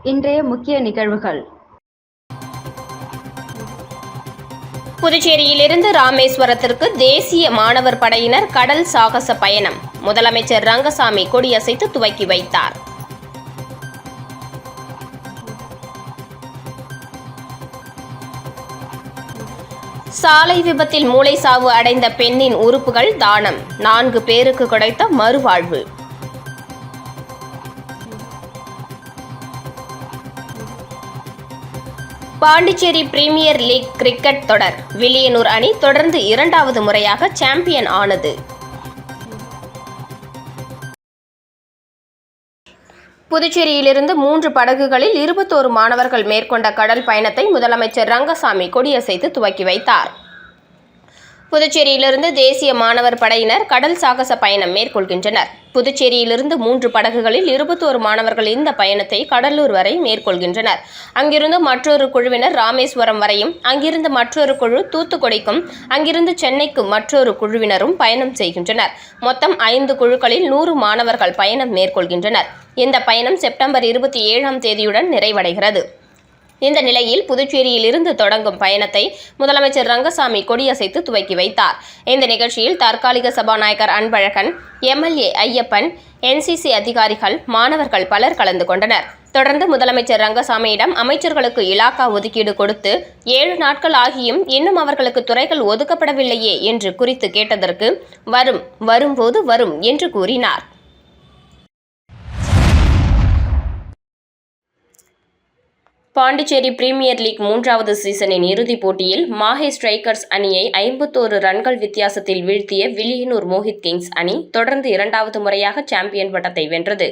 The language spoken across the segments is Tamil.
இன்றைய முக்கிய நிகழ்வுகள். புதுச்சேரியிலிருந்து ராமேஸ்வரத்திற்கு தேசிய மாணவர் படையினர் கடல் சாகச பயணம். முதலமைச்சர் ரங்கசாமி கொடியசைத்து துவக்கி வைத்தார். சாலை விபத்தில் மூளை சாவு அடைந்த பெண்ணின் உறுப்புகள் தானம். 4 பேருக்கு கிடைத்த மறுவாழ்வு. பாண்டிச்சேரி பிரீமியர் லீக் கிரிக்கெட் தொடர். வில்லியனூர் அணி தொடர்ந்து 2வது முறையாக சாம்பியன் ஆனது. புதுச்சேரியிலிருந்து 3 படகுகளில் 21 மாணவர்கள் மேற்கொண்ட கடல் பயணத்தை முதலமைச்சர் ரங்கசாமி கொடியசைத்து துவக்கி வைத்தார். புதுச்சேரியிலிருந்து தேசிய மாணவர் படையினர் கடல் சாகச பயணம் மேற்கொள்கின்றனர். புதுச்சேரியிலிருந்து 3 படகுகளில் 21 மாணவர்கள் இந்த பயணத்தை கடலூர் வரை மேற்கொள்கின்றனர். அங்கிருந்து மற்றொரு குழுவினர் ராமேஸ்வரம் வரையும், அங்கிருந்து மற்றொரு குழு தூத்துக்குடிக்கும், அங்கிருந்து சென்னைக்கும் மற்றொரு குழுவினரும் பயணம் செய்கின்றனர். மொத்தம் 5 குழுக்களில் 100 மாணவர்கள் பயணம் மேற்கொள்கின்றனர். இந்த பயணம் செப்டம்பர் 27ஆம் தேதியுடன் நிறைவடைகிறது. இந்த நிலையில் புதுச்சேரியில் இருந்து தொடங்கும் பயணத்தை முதலமைச்சர் ரங்கசாமி கொடியசைத்து துவக்கி வைத்தார். இந்த நிகழ்ச்சியில் தற்காலிக சபாநாயகர் அன்பழகன், எம்எல்ஏ ஐயப்பன், என்சிசி அதிகாரிகள், மாணவர்கள் பலர் கலந்து கொண்டனர். தொடர்ந்து முதலமைச்சர் ரங்கசாமியிடம் அமைச்சர்களுக்கு இலாக்கா ஒதுக்கீடு கொடுத்து 7 நாட்கள் ஆகியும் இன்னும் அவர்களுக்கு துறைகள் ஒதுக்கப்படவில்லையே என்று குறித்து கேட்டதற்கு வரும்போது வரும் என்று கூறினார். பாண்டிச்சேரி பிரீமியர் லீக் 3வது சீசனின் இறுதிப் போட்டியில் மாஹே ஸ்ட்ரைக்கர்ஸ் அணியை 51 ரன்கள் வித்தியாசத்தில் வீழ்த்திய வில்லியனூர் மோஹித் கிங்ஸ் அணி தொடர்ந்து 2வது முறையாக சாம்பியன் பட்டத்தை வென்றது.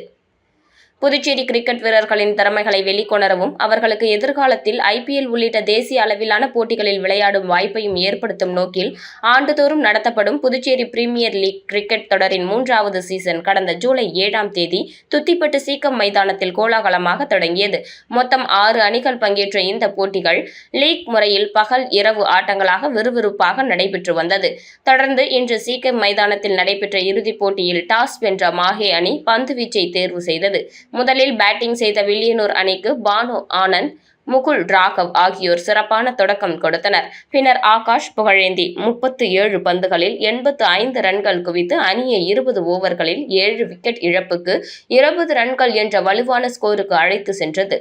புதுச்சேரி கிரிக்கெட் வீரர்களின் திறமைகளை வெளிக்கொணரவும் அவர்களுக்கு எதிர்காலத்தில் IPL உள்ளிட்ட தேசிய அளவிலான போட்டிகளில் விளையாடும் வாய்ப்பையும் ஏற்படுத்தும் நோக்கில் ஆண்டுதோறும் நடத்தப்படும் புதுச்சேரி பிரீமியர் லீக் கிரிக்கெட் தொடரின் 3வது சீசன் கடந்த ஜூலை 7ஆம் தேதி துத்திப்பட்டு சீக்கம் மைதானத்தில் கோலாகலமாக தொடங்கியது. மொத்தம் 6 அணிகள் பங்கேற்ற இந்த போட்டிகள் லீக் முறையில் பகல் இரவு ஆட்டங்களாக விறுவிறுப்பாக நடைபெற்று வந்தது. தொடர்ந்து இன்று சீக்கம் மைதானத்தில் நடைபெற்ற இறுதிப் போட்டியில் டாஸ் வென்ற மாஹே அணி பந்து வீச்சை தேர்வு செய்தது. முதலில் பேட்டிங் செய்த வில்லியனூர் அணிக்கு பானு ஆனந்த், முகுல் ராகவ் ஆகியோர் சிறப்பான தொடக்கம் கொடுத்தனர். பின்னர் ஆகாஷ் புகழேந்தி 37 பந்துகளில் 85 ரன்கள் குவித்து அணியை 20 ஓவர்களில் 7 விக்கெட் இழப்புக்கு 20 ரன்கள் என்ற வலுவான ஸ்கோருக்கு அழைத்து சென்றது.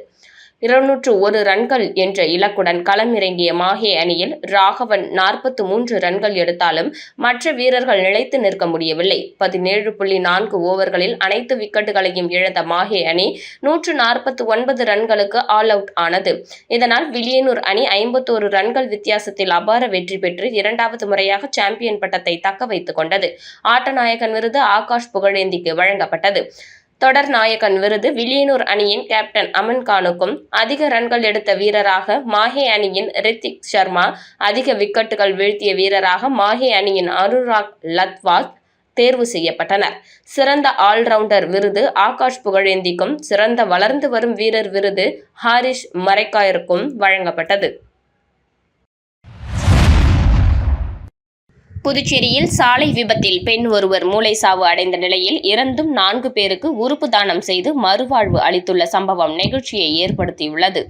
201 ரன்கள் என்ற இலக்குடன் களமிறங்கிய மாஹே அணியில் ராகவன் 43 ரன்கள் எடுத்தாலும் மற்ற வீரர்கள் நிலைத்து நிற்க முடியவில்லை. 17.4 ஓவர்களில் அனைத்து விக்கெட்டுகளையும் இழந்த மாஹே அணி 149 ரன்களுக்கு ஆல் அவுட் ஆனது. இதனால் வில்லியனூர் அணி 51 ரன்கள் வித்தியாசத்தில் அபார வெற்றி பெற்று 2வது முறையாக சாம்பியன் பட்டத்தை தக்க வைத்துக் கொண்டது. ஆட்டநாயகன் விருது ஆகாஷ் புகழேந்திக்கு வழங்கப்பட்டது. தொடர் நாயகன் விருது வில்லியனூர் அணியின் கேப்டன் அமன்கானுக்கும், அதிக ரன்கள் எடுத்த வீரராக மாஹே அணியின் ரித்திக் சர்மா, அதிக விக்கெட்டுகள் வீழ்த்திய வீரராக மாஹே அணியின் அனுராக் லத்வால் தேர்வு செய்யப்பட்டனர். சிறந்த ஆல்ரவுண்டர் விருது ஆகாஷ் புகழேந்திக்கும், சிறந்த வளர்ந்து வரும் வீரர் விருது ஹாரிஷ் மரைக்காயருக்கும் வழங்கப்பட்டது. புதுச்சேரியில் சாலை விபத்தில் பெண் ஒருவர் மூளை சாவு அடைந்த நிலையில் இறந்தும் 4 பேருக்கு உறுப்பு தானம் செய்து மறுவாழ்வு அளித்துள்ள சம்பவம் நெகிழ்ச்சியை ஏற்படுத்தியுள்ளது.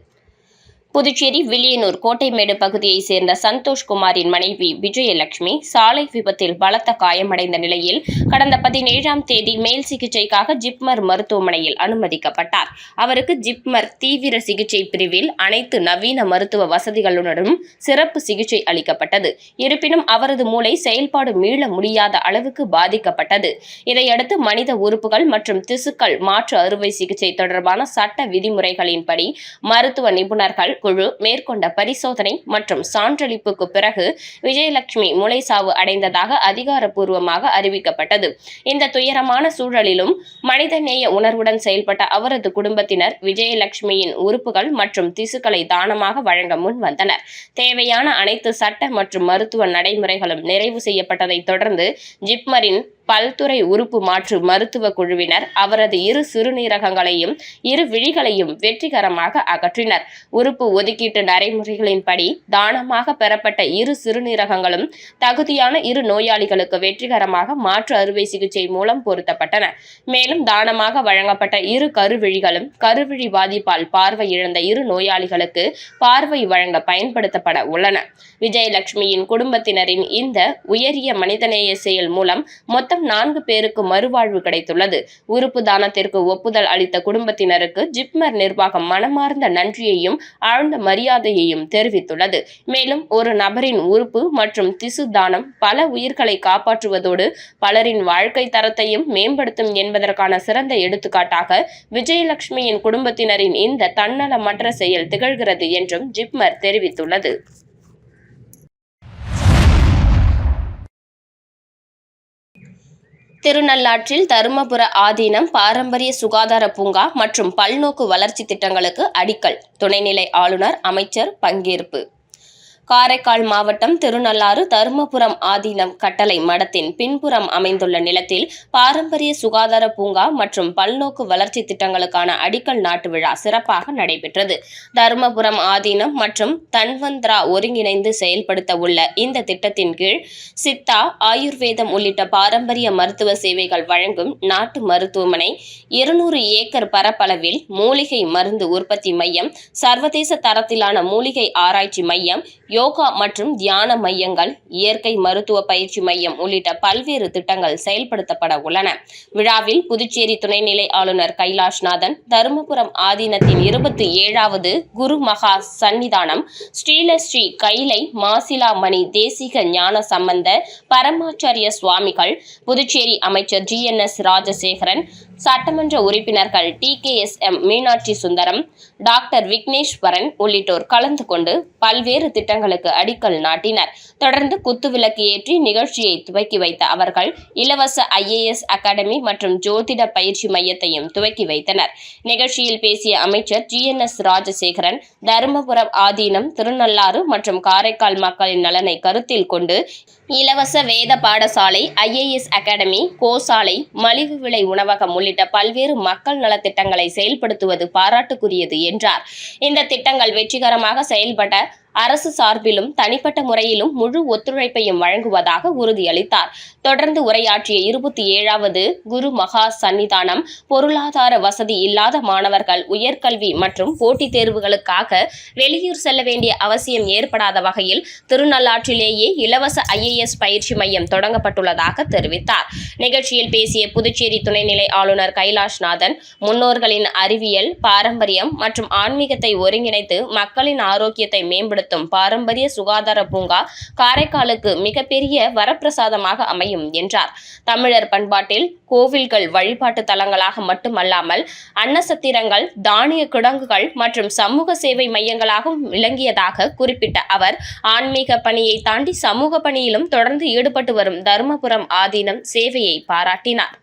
புதுச்சேரி வில்லியனூர் கோட்டைமேடு பகுதியைச் சேர்ந்த சந்தோஷ்குமாரின் மனைவி விஜயலட்சுமி சாலை விபத்தில் பலத்த காயமடைந்த நிலையில் கடந்த 17ஆம் தேதி மேல் சிகிச்சைக்காக ஜிப்மர் மருத்துவமனையில் அனுமதிக்கப்பட்டார். அவருக்கு ஜிப்மர் தீவிர சிகிச்சை பிரிவில் அனைத்து நவீன மருத்துவ வசதிகளுடனும் சிறப்பு சிகிச்சை அளிக்கப்பட்டது. இருப்பினும் அவரது மூளை செயல்பாடு மீள முடியாத அளவுக்கு பாதிக்கப்பட்டது. இதையடுத்து மனித உறுப்புகள் மற்றும் திசுக்கள் மாற்று அறுவை சிகிச்சை தொடர்பான சட்ட விதிமுறைகளின்படி மருத்துவ நிபுணர்கள் குழு மேற்கொண்ட பரிசோதனை மற்றும் சான்றளிப்புக்கு பிறகு விஜயலட்சுமி மூளை சாவு அடைந்ததாக அதிகாரப்பூர்வமாக அறிவிக்கப்பட்டது. இந்த துயரமான சூழலிலும் மனிதநேய உணர்வுடன் செயல்பட்ட அவரது குடும்பத்தினர் விஜயலட்சுமியின் உறுப்புகள் மற்றும் திசுக்களை தானமாக வழங்க முன் வந்தனர். தேவையான அனைத்து சட்ட மற்றும் மருத்துவ நடைமுறைகளும் நிறைவு செய்யப்பட்டதை தொடர்ந்து ஜிப்மரின் பல்துறை உறுப்பு மாற்று மருத்துவ குழுவினர் அவரது இரு சிறுநீரகங்களையும் இரு விழிகளையும் வெற்றிகரமாக அகற்றினர். உறுப்பு ஒதுக்கீட்டு நடைமுறைகளின்படி தானமாக பெறப்பட்ட இரு சிறுநீரகங்களும் தகுதியான இரு நோயாளிகளுக்கு வெற்றிகரமாக மாற்று அறுவை சிகிச்சை மூலம் பொருத்தப்பட்டன. மேலும் தானமாக வழங்கப்பட்ட இரு கருவிழிகளும் கருவிழி பாதிப்பால் பார்வை இழந்த இரு நோயாளிகளுக்கு பார்வை வழங்க பயன்படுத்தப்பட உள்ளன. விஜயலட்சுமியின் குடும்பத்தினரின் இந்த உயரிய மனிதநேய செயல் மூலம் மொத்தம் 4 பேருக்கு மறுவாழ்வு கிடைத்துள்ளது. உறுப்பு தானத்திற்கு ஒப்புதல் அளித்த குடும்பத்தினருக்கு ஜிப்மர் நிர்வாகம் மனமார்ந்த நன்றியையும் ஆழ்ந்த மரியாதையையும் தெரிவித்துள்ளது. மேலும் ஒரு நபரின் உறுப்பு மற்றும் திசு தானம் பல உயிர்களை காப்பாற்றுவதோடு பலரின் வாழ்க்கை தரத்தையும் மேம்படுத்தும் என்பதற்கான சிறந்த எடுத்துக்காட்டாக விஜயலட்சுமியின் குடும்பத்தினரின் இந்த தன்னலமற்ற செயல் திகழ்கிறது என்றும் ஜிப்மர் தெரிவித்துள்ளது. திருநள்ளாற்றில் தருமபுர ஆதீனம் பாரம்பரிய சுகாதார பூங்கா மற்றும் பல்நோக்கு வளர்ச்சி திட்டங்களுக்கு அடிக்கல். துணைநிலை ஆளுநர், அமைச்சர் பங்கேற்பு. காரைக்கால் மாவட்டம் திருநள்ளாறு தருமபுரம் ஆதீனம் கட்டளை மடத்தின் பின்புறம் அமைந்துள்ள நிலத்தில் பாரம்பரிய சுகாதார பூங்கா மற்றும் பல்நோக்கு வளர்ச்சி திட்டங்களுக்கான அடிக்கல் நாட்டு விழா சிறப்பாக நடைபெற்றது. தருமபுரம் ஆதீனம் மற்றும் தன்வந்திரா ஒருங்கிணைந்து செயல்படுத்த உள்ள இந்த திட்டத்தின் கீழ் சித்தா, ஆயுர்வேதம் உள்ளிட்ட பாரம்பரிய மருத்துவ சேவைகள் வழங்கும் நாட்டு மருத்துவமனை, 200 ஏக்கர் பரப்பளவில் மூலிகை மருந்து உற்பத்தி மையம், சர்வதேச தரத்திலான மூலிகை ஆராய்ச்சி மையம், யோகா மற்றும் தியான மையங்கள், இயற்கை மருத்துவ பயிற்சி மையம் உள்ளிட்ட பல்வேறு திட்டங்கள் செயல்படுத்தப்பட உள்ளன. விழாவில் புதுச்சேரி துணைநிலை ஆளுநர் கைலாஷ்நாதன், தருமபுரம் ஆதீனத்தின் 27வது குரு மகா சன்னிதானம் ஸ்ரீலஸ்ரீ கைலை மாசிலாமணி தேசிக ஞான சம்பந்த பரமாச்சாரிய சுவாமிகள், புதுச்சேரி அமைச்சர் GNS ராஜசேகரன், சட்டமன்ற உறுப்பினர்கள் TKSM மீனாட்சி சுந்தரம், டாக்டர் விக்னேஸ்வரன் உள்ளிட்டோர் கலந்து கொண்டு பல்வேறு திட்டங்களுக்கு அடிக்கல் நாட்டினர். தொடர்ந்து குத்துவிளக்கு ஏற்றி நிகழ்ச்சியை துவக்கி வைத்த அவர்கள் இலவச IAS அகாடமி மற்றும் ஜோதிட பயிற்சி மையத்தையும் துவக்கி வைத்தனர். நிகழ்ச்சியில் பேசிய அமைச்சர் GNS ராஜசேகரன், தருமபுரம் ஆதீனம் திருநள்ளாறு மற்றும் காரைக்கால் மக்களின் நலனை கருத்தில் கொண்டு இலவச வேத பாடசாலை, IAS அகாடமி, கோசாலை, மலிவு விலை உணவகம் உள்ளிட்ட பல்வேறு மக்கள் நலத்திட்டங்களை செயல்படுத்துவது பாராட்டுக்குரியது என்றார். இந்த திட்டங்கள் வெற்றிகரமாக செயல்பட அரசு சார்பிலும் தனிப்பட்ட முறையிலும் முழு ஒத்துழைப்பையும் வழங்குவதாக உறுதியளித்தார். தொடர்ந்து உரையாற்றிய 27வது குரு மகா சன்னிதானம், பொருளாதார வசதி இல்லாத மாணவர்கள் உயர்கல்வி மற்றும் போட்டித் தேர்வுகளுக்காக வெளியூர் செல்ல வேண்டிய அவசியம் ஏற்படாத வகையில் திருநள்ளாற்றிலேயே இலவச IAS பயிற்சி மையம் தொடங்கப்பட்டுள்ளதாக தெரிவித்தார். நிகழ்ச்சியில் பேசிய புதுச்சேரி துணைநிலை ஆளுநர் கைலாஷ்நாதன், முன்னோர்களின் அறிவியல், பாரம்பரியம் மற்றும் ஆன்மீகத்தை ஒருங்கிணைத்து மக்களின் ஆரோக்கியத்தை மேம்படுத்த பாரம்பரிய சுகாதார பூங்கா காரைக்காலுக்கு மிகப்பெரிய வரப்பிரசாதமாக அமையும் என்றார். தமிழர் பண்பாட்டில் கோவில்கள் வழிபாட்டு தலங்களாக மட்டுமல்லாமல் அன்னசத்திரங்கள், தானிய கிடங்குகள் மற்றும் சமூக சேவை மையங்களாகவும் விளங்கியதாக குறிப்பிட்ட அவர், ஆன்மீக பணியை தாண்டி சமூக பணியிலும் தொடர்ந்து ஈடுபட்டு வரும் தருமபுரம் ஆதீனம் சேவையை பாராட்டினார்.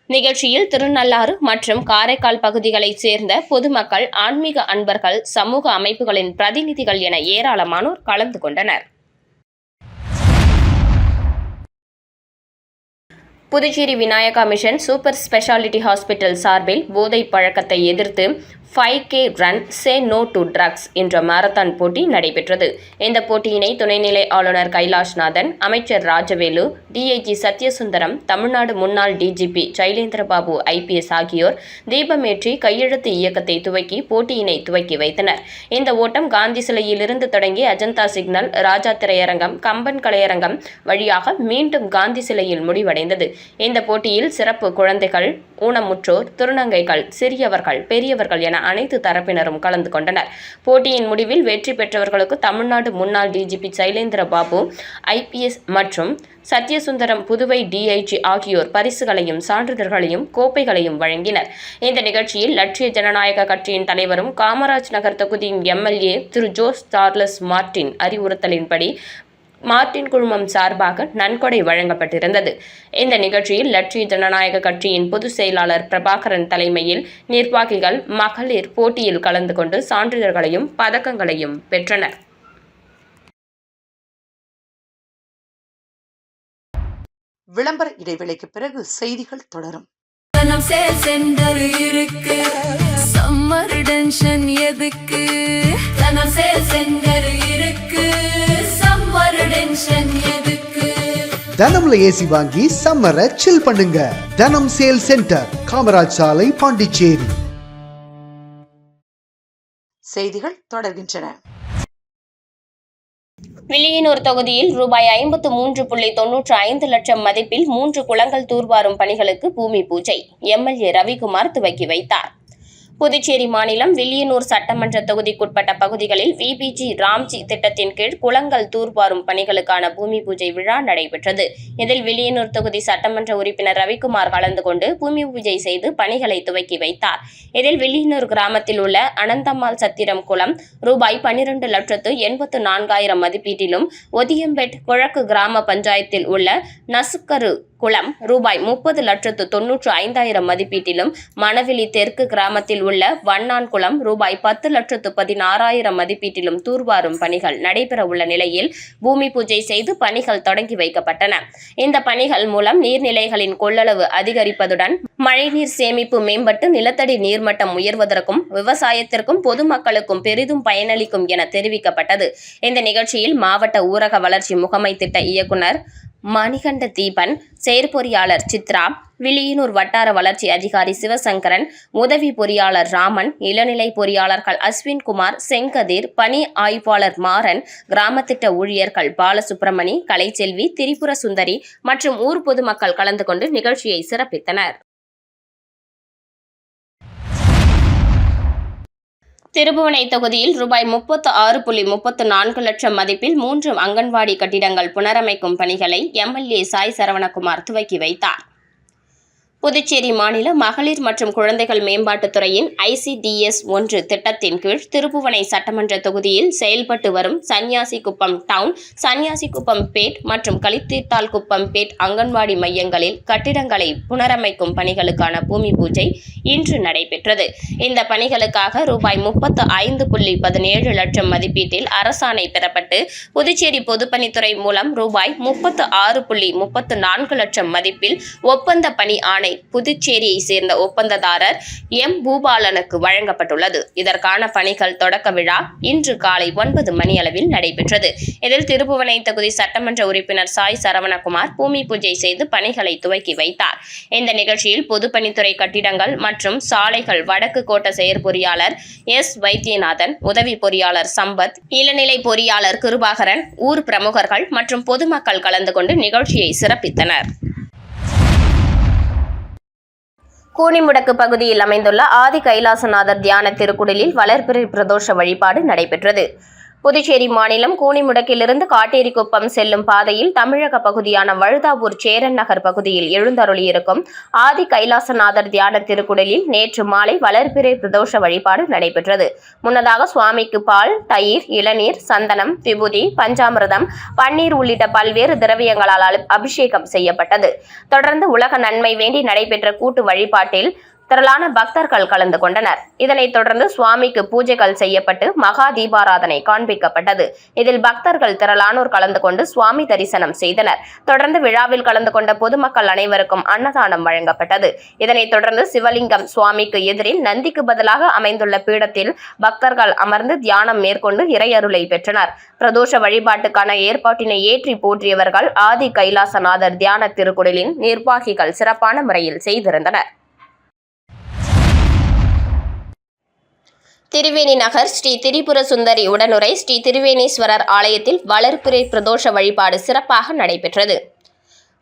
நிகழ்ச்சியில் திருநள்ளாறு மற்றும் காரைக்கால் பகுதிகளைச் சேர்ந்த பொதுமக்கள், ஆன்மீக அன்பர்கள், சமூக அமைப்புகளின் பிரதிநிதிகள் என ஏராளமானோர் கலந்து கொண்டனர். Puducherry Vinayaka mission super speciality hospital சார்பில் போதை பழக்கத்தை எதிர்த்து 5K run say no to drugs என்ற மாரத்தான் போட்டி நடைபெற்றது. இந்த போட்டியினை துணைநிலை ஆளுநர் கைலாஷ்நாதன், அமைச்சர் ராஜவேலு, DIG சத்யசுந்தரம், தமிழ்நாடு முன்னாள் DGP சைலேந்திரபாபு IPS ஆகியோர் தீபமேற்றி கையெழுத்து இயக்கத்தை துவக்கி போட்டியினை துவக்கி வைத்தனர். இந்த ஓட்டம் காந்தி சிலையிலிருந்து தொடங்கி அஜந்தா சிக்னல், ராஜா திரையரங்கம், கம்பன் கலையரங்கம் வழியாக மீண்டும் காந்தி சிலையில் முடிவடைந்தது. இந்த போட்டியில் சிறப்பு குழந்தைகள், ஊனமுற்றோர், திருநங்கைகள், சிறியவர்கள், பெரியவர்கள் என அனைத்து தரப்பினரும் கலந்து கொண்டனர். போட்டியின் முடிவில் வெற்றி பெற்றவர்களுக்கு தமிழ்நாடு முன்னாள் DGP சைலேந்திரபாபு IPS மற்றும் சத்யசுந்தரம் புதுவை DIG ஆகியோர் பரிசுகளையும் சான்றிதழ்களையும் கோப்பைகளையும் வழங்கினர். இந்த நிகழ்ச்சியில் லட்சிய ஜனநாயக கட்சியின் தலைவரும் காமராஜ் நகர் தொகுதியின் MLA திரு ஜோஸ் சார்லஸ் மார்டின் அறிவுறுத்தலின்படி மார்டின் குழுமம் சார்பாக நன்கொடை வழங்கப்பட்டிருந்தது. இந்த நிகழ்ச்சியில் லட்சிய ஜனநாயக கட்சியின் பொதுச் செயலாளர் பிரபாகரன் தலைமையில் நிர்வாகிகள், மகளிர் போட்டியில் கலந்து கொண்டு சான்றிதழ்களையும் பதக்கங்களையும் பெற்றனர். விளம்பர இடைவேளைக்கு பிறகு செய்திகள் தொடரும். தனம்ல ஏசி வாங்கி சம்மரை சில் பண்ணுங்க. தனம் சேல் சென்டர், காமராஜ் சாலை, பாண்டிச்சேரி. செய்திகள் தொடர்கின்றன. வில்லியனூர் தொகுதியில் ரூபாய் 53.95 லட்சம் மதிப்பில் 3 குளங்கள் தூர்வாரும் பணிகளுக்கு பூமி பூஜை எம்எல்ஏ ரவிக்குமார் துவக்கி வைத்தார். புதுச்சேரி மாநிலம் வில்லியனூர் சட்டமன்ற தொகுதிக்குட்பட்ட பகுதிகளில் விபிஜி ராம்ஜி திட்டத்தின் கீழ் குளங்கள் தூர்வாரும் பணிகளுக்கான பூமி பூஜை விழா நடைபெற்றது. இதில் வில்லியனூர் தொகுதி சட்டமன்ற உறுப்பினர் ரவிக்குமார் கலந்து கொண்டு பூமி பூஜை செய்து பணிகளை துவக்கி வைத்தார். இதில் வில்லியனூர் கிராமத்தில் உள்ள அனந்தம்மாள் சத்திரம் குளம் ரூபாய் 12,84,000 மதிப்பீட்டிலும், ஒதியம்பேட் கிழக்கு கிராம பஞ்சாயத்தில் உள்ள நசுக்கரு குளம் ரூபாய் 30,95,000 மதிப்பீட்டிலும், மணவெளி தெற்கு கிராமத்தில் உள்ள வண்ணான் குளம் ரூபாய் 10,16,000 மதிப்பீட்டிலும் தூர்வாரும் பணிகள் நடைபெற உள்ள நிலையில் பூமி பூஜை செய்து பணிகள் தொடங்கி வைக்கப்பட்டன. இந்த பணிகள் மூலம் நீர்நிலைகளின் கொள்ளளவு அதிகரிப்பதுடன் மழைநீர் சேமிப்பு மேம்பட்டு நிலத்தடி நீர்மட்டம் உயர்வதற்கும் விவசாயத்திற்கும் பொதுமக்களுக்கும் பெரிதும் பயனளிக்கும் என தெரிவிக்கப்பட்டது. இந்த நிகழ்ச்சியில் மாவட்ட ஊரக வளர்ச்சி முகமை திட்ட இயக்குநர் மணிகண்ட தீபன், செயற்பொறியாளர் சித்ரா, வில்லியனூர் வட்டார வளர்ச்சி அதிகாரி சிவசங்கரன், உதவி பொறியாளர் ராமன், இளநிலை பொறியாளர்கள் அஸ்வின்குமார், செங்கதிர், பணி ஆய்வாளர் மாறன், கிராம திட்ட ஊழியர்கள் பாலசுப்ரமணி, கலைச்செல்வி, திரிபுர சுந்தரி மற்றும் ஊர் பொதுமக்கள் கலந்து கொண்டு நிகழ்ச்சியை சிறப்பித்தனர். திருபுவனை தொகுதியில் ரூபாய் 36.34 லட்சம் மதிப்பில் 3 அங்கன்வாடி கட்டிடங்கள் புனரமைக்கும் பணிகளை எம்எல்ஏ சாய் சரவணகுமார் துவக்கி வைத்தார். புதுச்சேரி மாநில மகளிர் மற்றும் குழந்தைகள் மேம்பாட்டுத்துறையின் ICDS 1 திட்டத்தின் கீழ் திருபுவனை சட்டமன்ற தொகுதியில் செயல்பட்டு வரும் சன்னியாசிக்குப்பம் டவுன், சன்னியாசிக்குப்பம் பேட் மற்றும் களித்தீர்த்தால்குப்பம் பேட் அங்கன்வாடி மையங்களில் கட்டிடங்களை புனரமைக்கும் பணிகளுக்கான பூமி பூஜை இன்று நடைபெற்றது. இந்த பணிகளுக்காக ரூபாய் 35.17 லட்சம் மதிப்பீட்டில் அரசாணை பெறப்பட்டு புதுச்சேரி பொதுப்பணித்துறை மூலம் ரூபாய் 36.34 லட்சம் மதிப்பில் ஒப்பந்த பணி ஆணை புதுச்சேரியை சேர்ந்த ஒப்பந்ததாரர் எம். பூபாலனுக்கு வழங்கப்பட்டுள்ளது. இதற்கான பணிகள் தொடக்க விழா இன்று காலை 9 மணியளவில் நடைபெற்றது. இதில் திருபுவனை தொகுதி சட்டமன்ற உறுப்பினர் சாய் சரவணகுமார் பூமி பூஜை செய்து பணிகளை துவக்கி வைத்தார். இந்த நிகழ்ச்சியில் பொதுப்பணித்துறை கட்டிடங்கள் மற்றும் சாலைகள் வடக்கு கோட்ட செயற்பொறியாளர் எஸ். வைத்தியநாதன், உதவி பொறியாளர் சம்பத், இளநிலை பொறியாளர் கிருபாகரன், ஊர் பிரமுகர்கள் மற்றும் பொதுமக்கள் கலந்து கொண்டு நிகழ்ச்சியை சிறப்பித்தனர். கூனிமுடக்கு பகுதியில் அமைந்துள்ள ஆதி கைலாசநாதர் தியான திருக்குடிலில் வளர்பிறை பிரதோஷ வழிபாடு நடைபெற்றது. புதுச்சேரி மாநிலம் கூனிமுடக்கிலிருந்து காட்டேரிக்குப்பம் செல்லும் பாதையில் தமிழக பகுதியான வழுதாவூர் சேரன் நகர் பகுதியில் எழுந்தருளியிருக்கும் ஆதி கைலாசநாதர் தியான திருக்குடலில் நேற்று மாலை வளர்பிறை பிரதோஷ வழிபாடு நடைபெற்றது. முன்னதாக சுவாமிக்கு பால், தயிர், இளநீர், சந்தனம், விபூதி, பஞ்சாமிர்தம், பன்னீர் உள்ளிட்ட பல்வேறு திரவியங்களால் அபிஷேகம் செய்யப்பட்டது. தொடர்ந்து உலக நன்மை வேண்டி நடைபெற்ற கூட்டு வழிபாட்டில் திரளான பக்தர்கள் கலந்து கொண்டனர். இதனைத் தொடர்ந்து சுவாமிக்கு பூஜைகள் செய்யப்பட்டு மகா தீபாராதனை காண்பிக்கப்பட்டது. இதில் பக்தர்கள் திரளானோர் கலந்து கொண்டு சுவாமி தரிசனம் செய்தனர். தொடர்ந்து விழாவில் கலந்து கொண்ட பொதுமக்கள் அனைவருக்கும் அன்னதானம் வழங்கப்பட்டது. இதனைத் தொடர்ந்து சிவலிங்கம் சுவாமிக்கு எதிரில் நந்திக்கு பதிலாக அமைந்துள்ள பீடத்தில் பக்தர்கள் அமர்ந்து தியானம் மேற்கொண்டு இறையருளை பெற்றனர். பிரதோஷ வழிபாட்டுக்கான ஏற்பாட்டினை ஏற்றி போற்றியவர்கள் ஆதி கைலாசநாதர் தியான திருக்குடலின் நிர்வாகிகள் சிறப்பான முறையில் செய்திருந்தனர். திருவேணி நகர் ஸ்ரீ திரிபுர சுந்தரி உடனுரை ஸ்ரீ திருவேணீஸ்வரர் ஆலயத்தில் வளர்பிறை பிரதோஷ வழிபாடு சிறப்பாக நடைபெற்றது.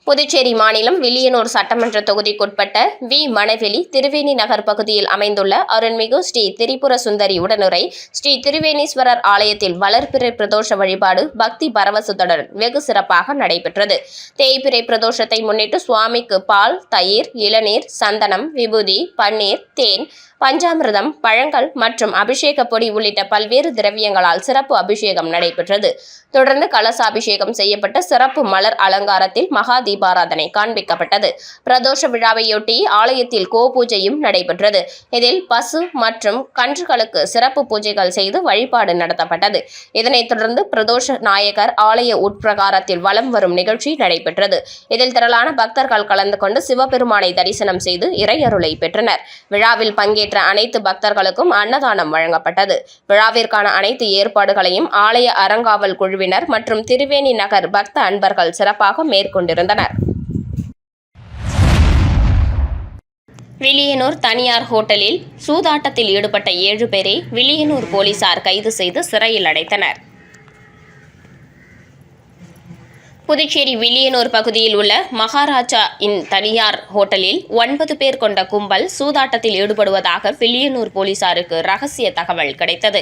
புதுச்சேரி மாநிலம் வில்லியனூர் சட்டமன்ற தொகுதிக்குட்பட்ட வி. மணவெளி திருவேணி நகர் பகுதியில் அமைந்துள்ள அருள்மிகு ஸ்ரீ திரிபுர சுந்தரி உடனுரை ஸ்ரீ திருவேணீஸ்வரர் ஆலயத்தில் வளர்பிறை பிரதோஷ வழிபாடு பக்தி பரவசத்துடன் வெகு சிறப்பாக நடைபெற்றது. தேய்பிறை பிரதோஷத்தை முன்னிட்டு சுவாமிக்கு பால், தயிர், இளநீர், சந்தனம், விபூதி, பன்னீர், தேன், பஞ்சாமிர்தம், பழங்கள் மற்றும் அபிஷேக பொடி உள்ளிட்ட பல்வேறு திரவியங்களால் சிறப்பு அபிஷேகம் நடைபெற்றது. தொடர்ந்து கலசாபிஷேகம் செய்யப்பட்ட சிறப்பு மலர் அலங்காரத்தில் மகா தீபாராதனை காண்பிக்கப்பட்டது. பிரதோஷ விழாவையொட்டி ஆலயத்தில் கோபூஜையும் நடைபெற்றது. இதில் பசு மற்றும் கன்றுகளுக்கு சிறப்பு பூஜைகள் செய்து வழிபாடு நடத்தப்பட்டது. இதனைத் தொடர்ந்து பிரதோஷ நாயகர் ஆலய உட்பிரகாரத்தில் வலம் வரும் நிகழ்ச்சி நடைபெற்றது. இதில் திரளான பக்தர்கள் கலந்து கொண்டு சிவபெருமானை தரிசனம் செய்து இறையருளை பெற்றனர். விழாவில் பங்கேற்ற அனைத்து பக்தர்களுக்கும் அன்னதானம் வழங்கப்பட்டது. விழாவிற்கான அனைத்து ஏற்பாடுகளையும் ஆலய அறங்காவல் குழுவினர் மற்றும் திருவேணி நகர் பக்த அன்பர்கள் சிறப்பாக மேற்கொண்டிருந்தனர். வில்லியனூர் தனியார் ஹோட்டலில் சூதாட்டத்தில் ஈடுபட்ட 7 பேரை வில்லியனூர் போலீசார் கைது செய்து சிறையில் அடைத்தனர். புதுச்சேரி வில்லியனூர் பகுதியில் உள்ள மகாராஜா இன் தனியார் ஹோட்டலில் 9 பேர் கொண்ட கும்பல் சூதாட்டத்தில் ஈடுபடுவதாக வில்லியனூர் போலீசாருக்கு ரகசிய தகவல் கிடைத்தது.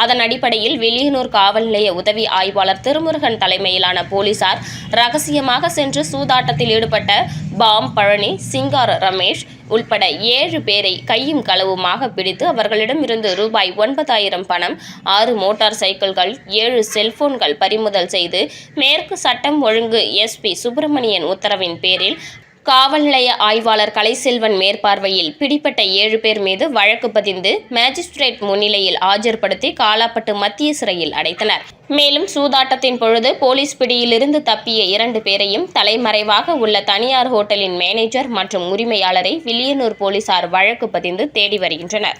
அதன் அடிப்படையில் வில்லியனூர் காவல் நிலைய உதவி ஆய்வாளர் திருமுருகன் தலைமையிலான போலீசார் ரகசியமாக சென்று சூதாட்டத்தில் ஈடுபட்ட பாம் பழனி, சிங்கார் ரமேஷ் உள்பட 7 பேரை கையும் களவுமாக பிடித்து அவர்களிடமிருந்து ரூபாய் 9,000 பணம், 6 மோட்டார் சைக்கிள்கள், 7 செல்போன்கள் பறிமுதல் செய்து மேற்கு சட்டம் ஒழுங்கு SP சுப்பிரமணியன் உத்தரவின் பேரில் காவல் நிலைய ஆய்வாளர் கலைசெல்வன் மேற்பார்வையில் பிடிப்பட்ட 7 பேர் மீது வழக்கு பதிந்து மேஜிஸ்ட்ரேட் முன்னிலையில் ஆஜர்படுத்தி காலாப்பட்டு மத்திய சிறையில் அடைத்தனர். மேலும் சூதாட்டத்தின் பொழுது போலீஸ் பிடியிலிருந்து தப்பிய 2 பேரையும் தலைமறைவாக உள்ள தனியார் ஹோட்டலின் மேனேஜர் மற்றும் உரிமையாளரை வில்லியனூர் போலீசார் வழக்கு பதிந்து தேடி வருகின்றனர்.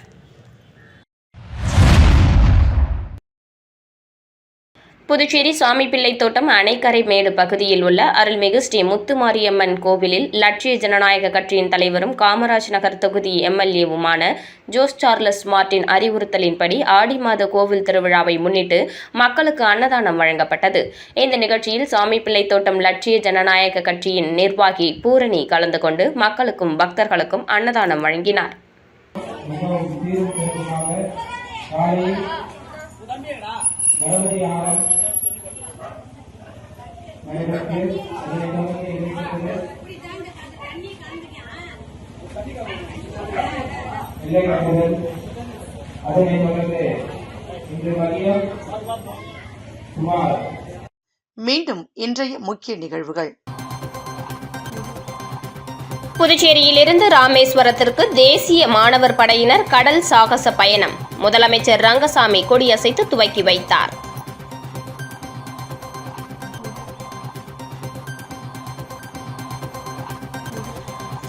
புதுச்சேரி சாமிப்பிள்ளை தோட்டம் அணைக்கரை மேடு பகுதியில் உள்ள அருள்மிகு ஸ்ரீ முத்துமாரியம்மன் கோவிலில் லட்சிய ஜனநாயக கட்சியின் தலைவரும் காமராஜ் நகர் தொகுதி MLA-வுமான ஜோஸ் சார்லஸ் மார்ட்டின் அறிவுறுத்தலின்படி ஆடி மாத கோவில் திருவிழாவை முன்னிட்டு மக்களுக்கு அன்னதானம் வழங்கப்பட்டது. இந்த நிகழ்ச்சியில் சாமிப்பிள்ளை தோட்டம் லட்சிய ஜனநாயக கட்சியின் நிர்வாகி பூரணி கலந்து கொண்டு மக்களுக்கும் பக்தர்களுக்கும் அன்னதானம் வழங்கினார். மீண்டும் இன்றைய முக்கிய நிகழ்வுகள். புதுச்சேரியிலிருந்து ராமேஸ்வரத்திற்கு தேசிய மாணவர் படையினர் கடல் சாகச பயணம். முதலமைச்சர் ரங்கசாமி கொடியசைத்து துவக்கி வைத்தார்.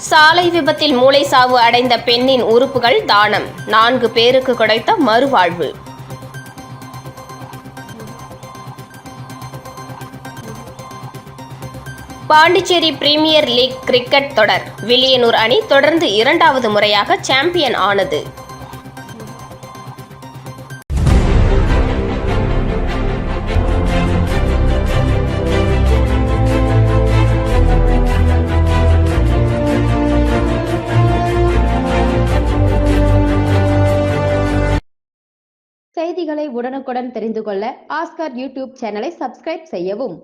சாலை விபத்தில் மூளை சாவு அடைந்த பெண்ணின் உறுப்புகள் தானம். 4 பேருக்கு கிடைத்த மறுவாழ்வு. பாண்டிச்சேரி பிரீமியர் லீக் கிரிக்கெட் தொடர். வில்லியனூர் அணி தொடர்ந்து 2வது முறையாக சாம்பியன் ஆனது. செய்திகளை உடனுக்குடன் தெரிந்து கொள்ள ஆஸ்கார் யூடியூப் சேனலை சப்ஸ்கிரைப் செய்யவும்.